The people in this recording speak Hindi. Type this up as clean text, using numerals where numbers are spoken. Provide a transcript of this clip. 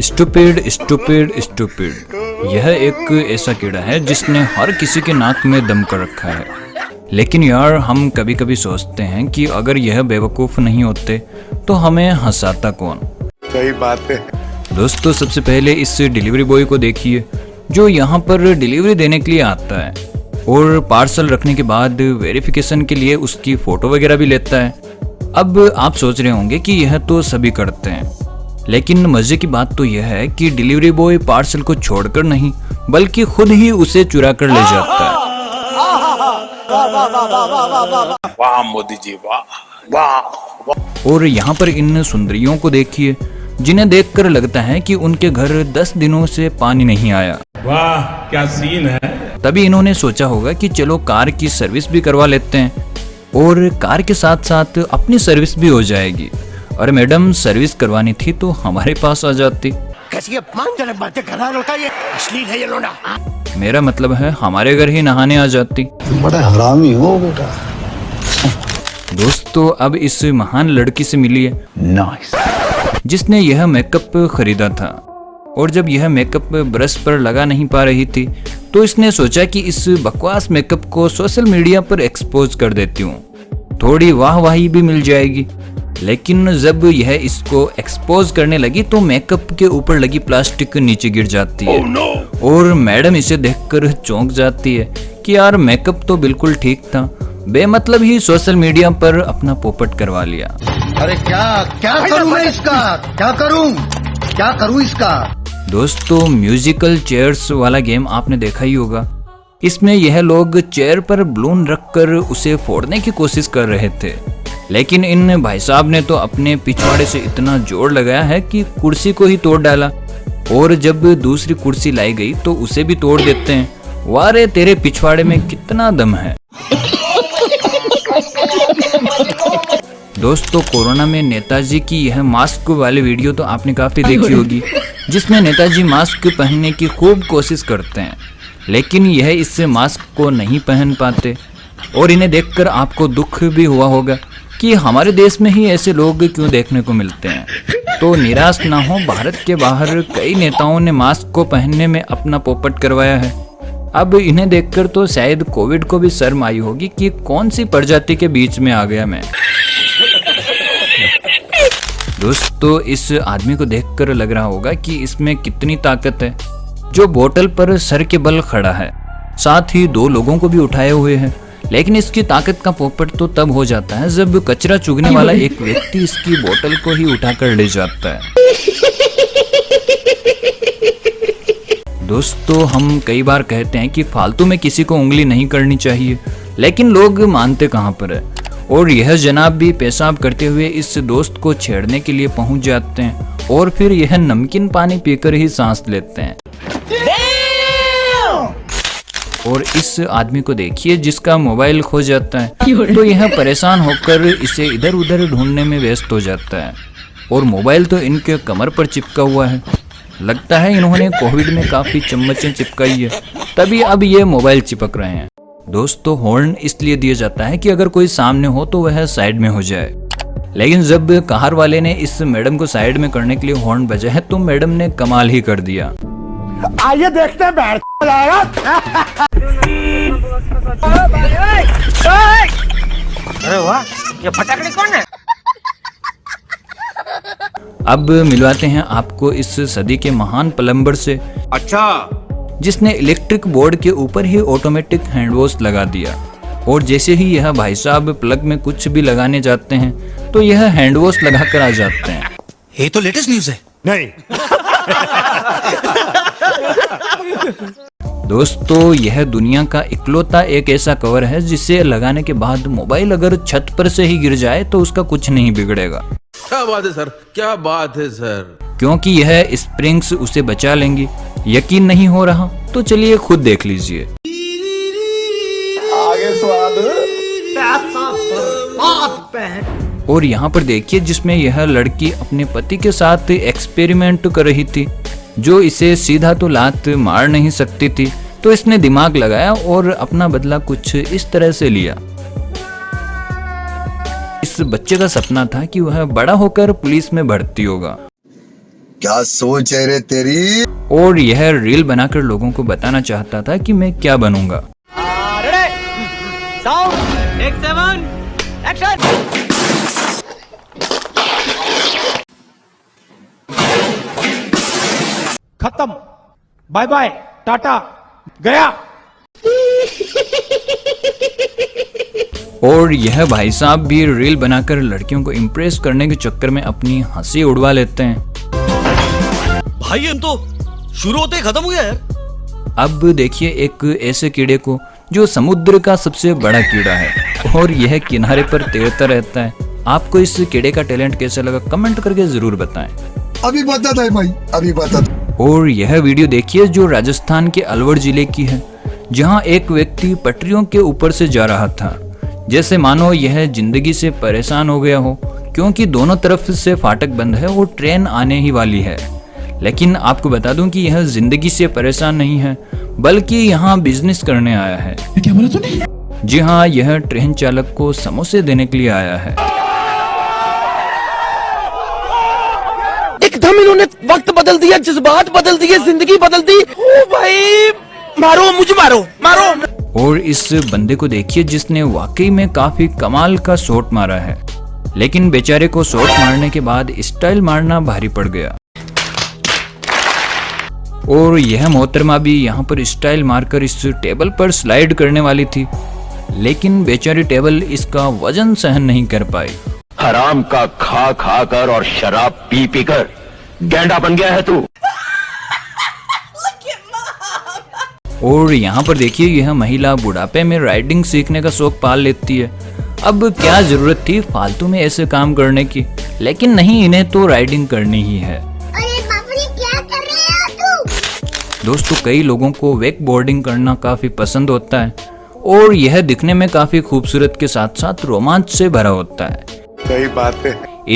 स्टूपिड स्टूपिड स्टूपिड, यह एक ऐसा कीड़ा है जिसने हर किसी के नाक में दम कर रखा है। लेकिन यार, हम कभी कभी सोचते हैं कि अगर यह बेवकूफ़ नहीं होते तो हमें हंसाता कौन। सही बात है दोस्तों, सबसे पहले इस डिलीवरी बॉय को देखिए जो यहाँ पर डिलीवरी देने के लिए आता है और पार्सल रखने के बाद वेरिफिकेशन के लिए उसकी फ़ोटो वगैरह भी लेता है। अब आप सोच रहे होंगे कि यह तो सभी करते हैं, लेकिन मजे की बात तो यह है कि डिलीवरी बॉय पार्सल को छोड़कर नहीं बल्कि खुद ही उसे चुरा कर ले जाता है। वाह मोदी जी, वाह वाह। और यहाँ पर इन सुंदरियों को देखिए जिन्हें देखकर लगता है कि उनके घर 10 दिनों से पानी नहीं आया। वाह क्या सीन है। तभी इन्होंने सोचा होगा कि चलो कार की सर्विस भी करवा लेते हैं और कार के साथ साथ अपनी सर्विस भी हो जाएगी। और मैडम, सर्विस करवानी थी तो हमारे पास आ जाती। कैसी अपमानजनक बातें कर रहा है लड़का, ये अश्लील है ये लोना। मेरा मतलब है हमारे घर ही नहाने आ जाती। बड़ा हरामी हो बेटा। दोस्तों, अब इस महान लड़की से मिलिए नाइस, जिसने यह मेकअप खरीदा था। और जब यह मेकअप ब्रश पर लगा नहीं पा रही थी तो इसने सोचा कि इस बकवास मेकअप को सोशल मीडिया पर एक्सपोज कर देती हूँ, थोड़ी वाहवाही भी मिल जाएगी। लेकिन जब यह इसको एक्सपोज करने लगी तो मेकअप के ऊपर लगी प्लास्टिक नीचे गिर जाती है। और मैडम इसे देखकर चौंक जाती है कि यार, मेकअप तो बिल्कुल ठीक था, बेमतलब ही सोशल मीडिया पर अपना पोपट करवा लिया। अरे क्या करूं मैं इसका, क्या करूं इसका। दोस्तों, म्यूजिकल चेयर्स वाला गेम आपने देखा ही होगा। इसमें यह लोग चेयर पर बलून रखकर उसे फोड़ने की कोशिश कर रहे थे, लेकिन इन भाई साहब ने तो अपने पिछवाड़े से इतना जोर लगाया है कि कुर्सी को ही तोड़ डाला। और जब दूसरी कुर्सी लाई गई तो उसे भी तोड़ देते हैं। वाह रे, तेरे पिछवाड़े में कितना दम है। दोस्तों, कोरोना में नेताजी की यह मास्क वाली वीडियो तो आपने काफी देखी होगी, जिसमें नेताजी मास्क पहनने की खूब कोशिश करते हैं, लेकिन यह इस मास्क को नहीं पहन पाते। और इन्हें देखकर आपको दुख भी हुआ होगा कि हमारे देश में ही ऐसे लोग क्यों देखने को मिलते हैं। तो निराश ना हो, भारत के बाहर कई नेताओं ने मास्क को पहनने में अपना पोपट करवाया है। अब इन्हें देखकर तो शायद कोविड को भी शर्म आई होगी कि कौन सी प्रजाति के बीच में आ गया मैं। दोस्तों, इस आदमी को देखकर लग रहा होगा कि इसमें कितनी ताकत है, जो बोतल पर सर के बल खड़ा है, साथ ही 2 लोगों को भी उठाए हुए है। लेकिन इसकी ताकत का पोपट तो तब हो जाता है जब कचरा चुगने वाला एक व्यक्ति इसकी बोतल को ही उठाकर ले जाता है। दोस्तों, हम कई बार कहते हैं कि फालतू में किसी को उंगली नहीं करनी चाहिए, लेकिन लोग मानते कहाँ पर है। और यह जनाब भी पेशाब करते हुए इस दोस्त को छेड़ने के लिए पहुंच जाते हैं और फिर यह नमकीन पानी पीकर ही सांस लेते हैं। और इस आदमी को देखिए जिसका मोबाइल खो जाता है, तो यह परेशान होकर इसे इधर उधर ढूंढने में व्यस्त हो जाता है। और मोबाइल तो इनके कमर पर चिपका हुआ है। लगता है इन्होंने कोविड में काफी चम्मचें चिपकाई है, तभी अब ये मोबाइल चिपक रहे हैं। दोस्तों, हॉर्न इसलिए दिया जाता है कि अगर कोई सामने हो तो वह साइड में हो जाए। लेकिन जब कार वाले ने इस मैडम को साइड में करने के लिए हॉर्न बजाया तो मैडम ने कमाल ही कर दिया। आइए देखते हैं बैठ अरे वाह, ये फटाकड़ी कौन है। अब मिलवाते हैं आपको इस सदी के महान प्लम्बर से। अच्छा, जिसने इलेक्ट्रिक बोर्ड के ऊपर ही ऑटोमेटिक हैंड वॉश लगा दिया। और जैसे ही यह भाई साहब प्लग में कुछ भी लगाने जाते हैं तो यह हैंड वॉश लगा कर आ जाते हैं। ये तो लेटेस्ट न्यूज है। नहीं दोस्तों, यह दुनिया का इकलौता एक ऐसा कवर है जिसे लगाने के बाद मोबाइल अगर छत पर से ही गिर जाए तो उसका कुछ नहीं बिगड़ेगा। क्या बात है सर, क्या बात है सर। क्योंकि यह स्प्रिंग्स उसे बचा लेंगी। यकीन नहीं हो रहा तो चलिए खुद देख लीजिए। आगे स्वाद और यहाँ पर देखिए जिसमें यह लड़की अपने पति के साथ एक्सपेरिमेंट कर रही थी, जो इसे सीधा तो लात मार नहीं सकती थी, तो इसने दिमाग लगाया और अपना बदला कुछ इस तरह से लिया। इस बच्चे का सपना था कि वह बड़ा होकर पुलिस में भर्ती होगा क्या सोच है रे तेरी। और यह रील बनाकर लोगों को बताना चाहता था कि मैं क्या बनूंगा। खत्म, बाय बाय, टाटा, गया। और यह भाई साहब भी रील बनाकर लड़कियों को इम्प्रेस करने के चक्कर में अपनी हंसी उड़वा लेते हैं। भाई हम तो शुरू होते ही खत्म हो गया यार। अब देखिए एक ऐसे कीड़े को जो समुद्र का सबसे बड़ा कीड़ा है और यह किनारे पर तैरता रहता है। आपको इस कीड़े का टैलेंट कैसा लगा कमेंट करके जरूर बताएं। अभी बता दे भाई, अभी बता दे। और यह वीडियो देखिए जो राजस्थान के अलवर जिले की है, जहां एक व्यक्ति पटरियों के ऊपर से जा रहा था, जैसे मानो यह जिंदगी से परेशान हो गया हो, क्योंकि दोनों तरफ से फाटक बंद है और ट्रेन आने ही वाली है। लेकिन आपको बता दूं कि यह जिंदगी से परेशान नहीं है, बल्कि यहाँ बिजनेस करने आया है। क्या बोला तूने? जी हाँ, यह ट्रेन चालक को समोसे देने के लिए आया है। एकदम इन्होंने वक्त बदल दिया, जज्बात बदल दिए, जिंदगी बदल दी। ओ भाई मारो, मुझे मारो, मारो। और इस बंदे को देखिए जिसने वाकई में काफी कमाल का शॉट मारा है, लेकिन बेचारे को शॉट मारने के बाद स्टाइल मारना भारी पड़ गया। और यह मोहतरमा भी यहाँ पर स्टाइल मारकर इस टेबल पर स्लाइड करने वाली थी, लेकिन बेचारी टेबल इसका वजन सहन नहीं कर पाई। हराम का खा खा कर और शराब पी पी कर गैंडा बन गया है तू। और यहाँ पर देखिए यह महिला बुढ़ापे में राइडिंग सीखने का शौक पाल लेती है। अब क्या जरूरत थी फालतू में ऐसे काम करने की, लेकिन नहीं, इन्हें तो राइडिंग करनी ही है। अरे बाप रे, क्या कर रहे हो तू? दोस्तों कई लोगों को वेक बोर्डिंग करना काफी पसंद होता है और यह दिखने में काफी खूबसूरत के साथ साथ रोमांच से भरा होता है। सही बात है।